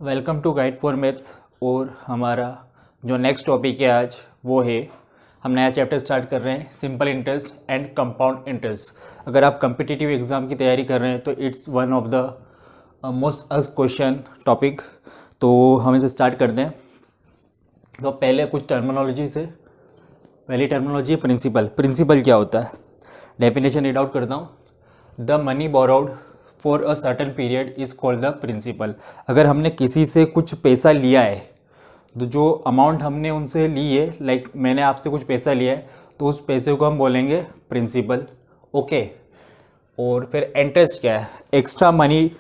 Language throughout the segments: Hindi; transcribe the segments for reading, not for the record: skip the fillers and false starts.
Welcome to guide for maths. और हमारा जो नेक्स्ट टॉपिक है आज वो है, हम नया चैप्टर स्टार्ट कर रहे हैं, simple interest and compound interest. अगर आप कम्पिटिटिव एग्ज़ाम की तैयारी कर रहे हैं तो it's one of the most asked question topic. तो हम इसे स्टार्ट करते हैं। तो पहले कुछ टर्मिनोलॉजी से, पहली टर्मिनोलॉजी है प्रिंसिपल। प्रिंसिपल क्या होता है, डेफिनेशन रीड आउट करता हूँ। The money borrowed for a certain period is called the principal. अगर हमने किसी से कुछ पैसा लिया है, तो जो अमाउंट हमने उनसे ली है, लाइक मैंने आपसे कुछ पैसा लिया है, तो उस पैसे को हम बोलेंगे प्रिंसिपल। ओके। और फिर इंटरेस्ट क्या है, extra money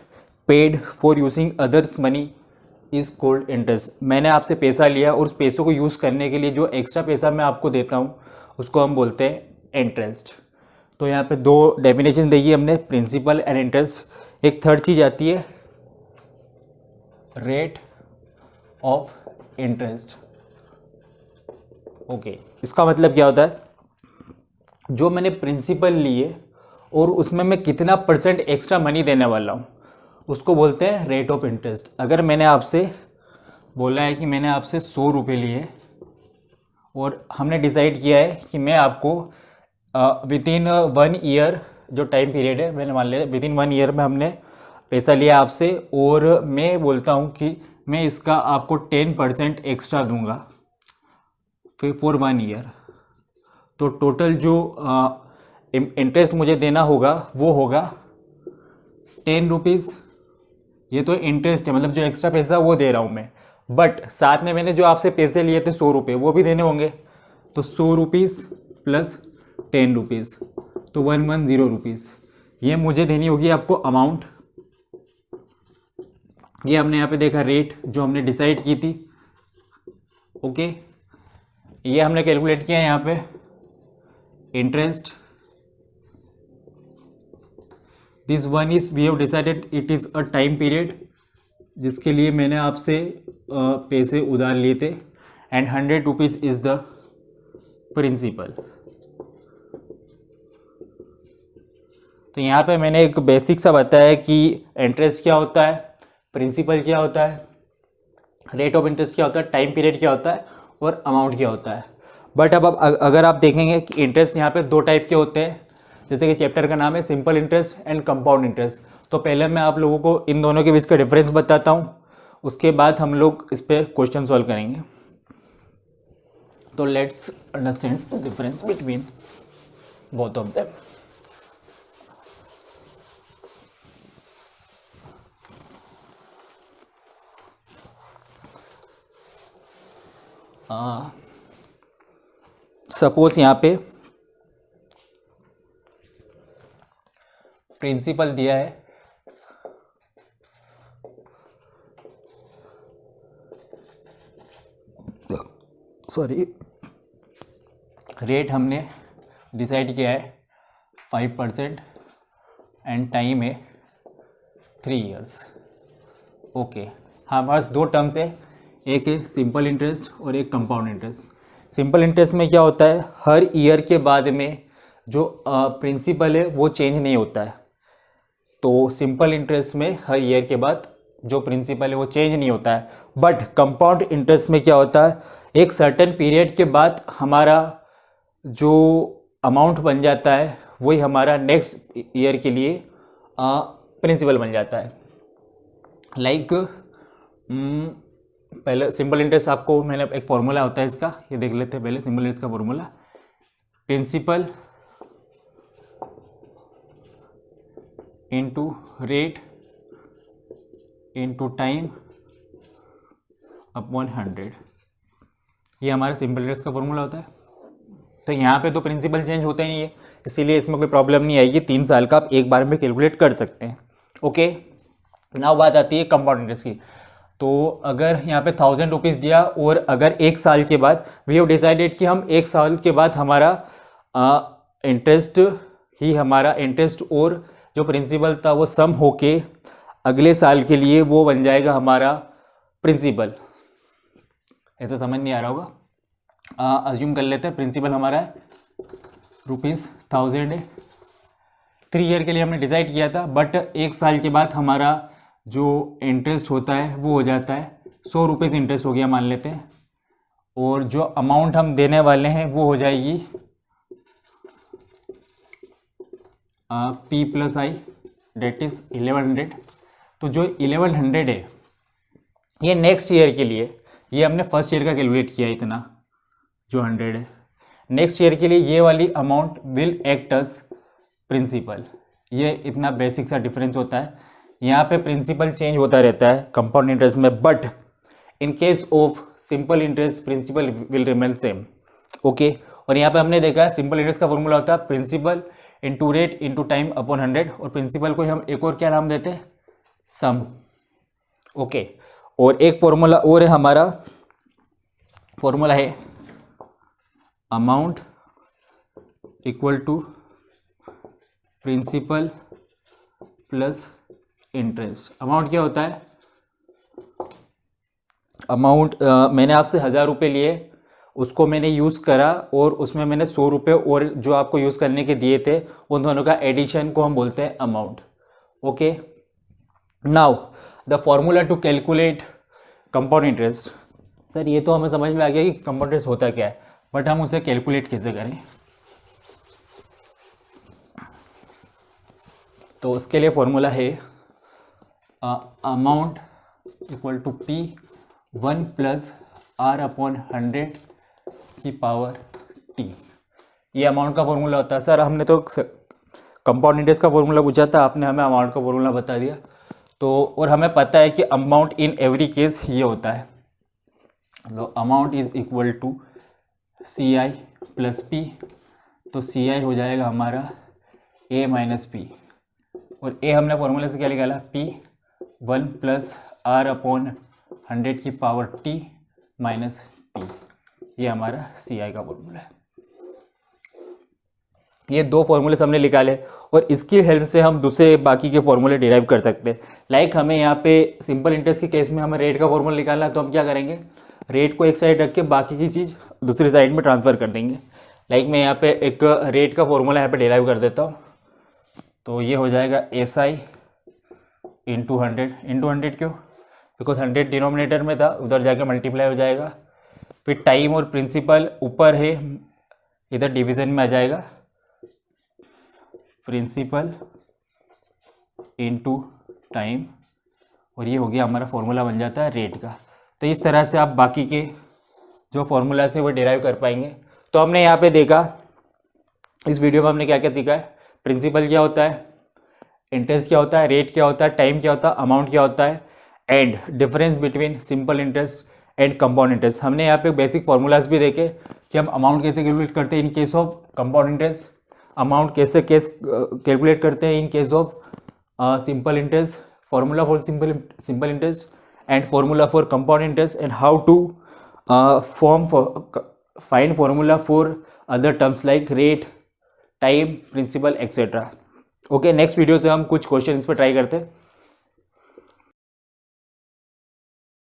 paid for using others money is called interest. मैंने आपसे पैसा लिया और उस पैसों को यूज़ करने के लिए जो एक्स्ट्रा पैसा मैं आपको देता हूँ उसको हम बोलते हैं इंटरेस्ट। तो यहाँ पे दो डेफिनेशन देखिए हमने, प्रिंसिपल एंड इंटरेस्ट। एक थर्ड चीज़ आती है रेट ऑफ इंटरेस्ट। ओके, इसका मतलब क्या होता है, जो मैंने प्रिंसिपल लिए और उसमें मैं कितना परसेंट एक्स्ट्रा मनी देने वाला हूँ उसको बोलते हैं रेट ऑफ इंटरेस्ट। अगर मैंने आपसे बोला है कि मैंने आपसे 100 रुपये लिए और हमने डिसाइड किया है कि मैं आपको विद इन 1 ईयर, जो टाइम पीरियड है मैंने मान लिया विद इन 1 ईयर में हमने पैसा लिया आपसे, और मैं बोलता हूँ कि मैं इसका आपको 10% एक्स्ट्रा दूंगा फिर फॉर 1 ईयर। तो टोटल जो इंटरेस्ट मुझे देना होगा वो होगा 10 रुपीज़। ये तो इंटरेस्ट है, मतलब जो एक्स्ट्रा पैसा वो दे रहा हूँ मैं, बट साथ में मैंने जो आपसे पैसे लिए थे 100 रुपये वो भी देने होंगे। तो 100 रुपीज़ प्लस 10 रुपीज़, तो 110 रुपीज़ ये मुझे देनी होगी आपको अमाउंट। ये हमने यहाँ पे देखा रेट जो हमने डिसाइड की थी। ओके, ये हमने कैलकुलेट किया है यहाँ पे interest. This one is we have decided it is a time period जिसके लिए मैंने आपसे पैसे उधार लिए थे, and 100 rupees is the principal. तो यहाँ पे मैंने एक बेसिक सा बताया कि इंटरेस्ट क्या होता है, प्रिंसिपल क्या होता है, रेट ऑफ इंटरेस्ट क्या होता है, टाइम पीरियड क्या होता है और अमाउंट क्या होता है। बट अब अगर आप देखेंगे कि इंटरेस्ट यहाँ पे 2 टाइप के होते हैं, जैसे कि चैप्टर का नाम है simple interest and compound interest. तो पहले मैं आप लोगों को इन दोनों के बीच का डिफरेंस बताता हूँ, उसके बाद हम लोग इस पर क्वेश्चन सॉल्व करेंगे। तो let's understand the difference between both of them. Suppose यहाँ पे प्रिंसिपल दिया है सॉरी, रेट हमने डिसाइड किया है 5% एंड टाइम है 3 इयर्स। ओके, हमारे पास 2 टर्म्स है, एक है सिंपल इंटरेस्ट और एक कंपाउंड इंटरेस्ट। सिंपल इंटरेस्ट में क्या होता है, हर ईयर के बाद में जो प्रिंसिपल है वो चेंज नहीं होता है। तो सिंपल इंटरेस्ट में हर ईयर के बाद जो प्रिंसिपल है वो चेंज नहीं होता है। बट कंपाउंड इंटरेस्ट में क्या होता है, एक सर्टेन पीरियड के बाद हमारा जो अमाउंट बन जाता है वही हमारा नेक्स्ट ईयर के लिए प्रिंसिपल बन जाता है। लाइक पहले सिंपल इंटरेस्ट, आपको मैंने एक फॉर्मूला होता है इसका, ये देख लेते हैं पहले सिंपल इंटरेस्ट का formula. Principal into rate into time upon 100, ये हमारा सिंपल इंटरेस्ट का फॉर्मूला होता है। तो यहाँ पे तो प्रिंसिपल चेंज होता ही नहीं है, इसीलिए इसमें कोई प्रॉब्लम नहीं आएगी। 3 साल का आप एक बार में कैलकुलेट कर सकते हैं। ओके, नाउ बात आती है कंपाउंड इंटरेस्ट की। तो अगर यहाँ पे 1000 रुपीज़ दिया और अगर 1 साल के बाद वी हैव डिसाइडेड कि हम 1 साल के बाद हमारा इंटरेस्ट ही हमारा इंटरेस्ट और जो प्रिंसिपल था वो सम होके अगले साल के लिए वो बन जाएगा हमारा प्रिंसिपल। ऐसा समझ नहीं आ रहा होगा, अज्यूम कर लेते हैं प्रिंसिपल हमारा है ₹1000 है। 3 ईयर के लिए हमने डिसाइड किया था, बट 1 साल के बाद हमारा जो इंटरेस्ट होता है वो हो जाता है 100 रुपये इंटरेस्ट हो गया मान लेते हैं, और जो अमाउंट हम देने वाले हैं वो हो जाएगी P plus I, that is 1100। तो जो 1100 है ये नेक्स्ट ईयर के लिए, ये हमने फर्स्ट ईयर का कैलकुलेट किया इतना जो 100 है, नेक्स्ट ईयर के लिए ये वाली amount will act as principal. ये इतना बेसिक सा डिफरेंस होता है, यहाँ पे प्रिंसिपल चेंज होता रहता है कंपाउंड इंटरेस्ट में, but in case of simple interest principal will remain same. Okay, और यहाँ पे हमने देखा है सिंपल इंटरेस्ट का फॉर्मूला होता है principal into rate into time upon 100, और प्रिंसिपल को हम एक और क्या नाम देते हैं, सम। ओके, और एक फॉर्मूला और है हमारा, फॉर्मूला है amount equal to principal plus interest. Amount क्या होता है, अमाउंट मैंने आपसे 1000 रुपये लिए, उसको मैंने यूज़ करा और उसमें मैंने 100 रुपये और जो आपको यूज़ करने के दिए थे उन दोनों का एडिशन को हम बोलते हैं amount. Okay, now the formula to calculate compound interest. Sir ये तो हमें समझ में आ गया कि कंपाउंड इंटरेस्ट होता क्या है, बट हम उसे कैलकुलेट कैसे करें। तो उसके लिए फॉर्मूला है amount equal to P1 plus R upon 100 की पावर T। ये अमाउंट का फॉर्मूला होता है। सर हमने तो कंपाउंड इंटरेस्ट का फॉर्मूला पूछा था, आपने हमें अमाउंट का फॉर्मूला बता दिया। तो और हमें पता है कि अमाउंट इन एवरी केस ये होता है, तो amount is equal to CI plus P। तो CI हो जाएगा हमारा A माइनस P, और A हमने फॉर्मूले से क्या निकाला, P1 प्लस R अपॉन 100 की पावर T माइनस P। ये हमारा CI का फॉर्मूला है। ये दो फॉर्मूले हमने निकाले, और इसकी हेल्प से हम दूसरे बाकी के फॉर्मूले डिराइव कर सकते हैं। लाइक हमें यहाँ पे सिंपल इंटरेस्ट के केस में हमें रेट का फॉर्मूला निकालना है, तो हम क्या करेंगे, रेट को एक साइड रख के बाकी की चीज़ दूसरी साइड में ट्रांसफ़र कर देंगे। लाइक मैं यहाँ पे एक रेट का फॉर्मूला यहाँ पे डिराइव कर देता हूँ। तो ये हो जाएगा SI इंटू 100 क्यों, बिकॉज 100 डिनोमिनेटर में था, उधर जाके मल्टीप्लाई हो जाएगा। फिर टाइम और प्रिंसिपल ऊपर है, इधर डिवीज़न में आ जाएगा, प्रिंसिपल इंटू टाइम, और ये हो गया हमारा फॉर्मूला बन जाता है रेट का। तो इस तरह से आप बाकी के जो फॉर्मूला से वो डिराइव कर पाएंगे। तो हमने यहाँ पे देखा, इस वीडियो में हमने क्या क्या सीखा है, प्रिंसिपल क्या होता है, इंटरेस्ट क्या होता है, रेट क्या होता है, टाइम क्या होता है, अमाउंट क्या होता है, and difference between simple interest and compound interest. हमने यहाँ पे बेसिक फार्मूलाज भी देखे कि हम अमाउंट कैसे कैलकुलेट करते हैं in case of compound interest, amount कैसे कैलकुलेट करते हैं in case of simple interest, formula for simple interest and formula for compound interest, and how to find formula for other terms like rate, time, principal etcetera. Okay, next video से हम कुछ क्वेश्चन इस पर ट्राई करते हैं।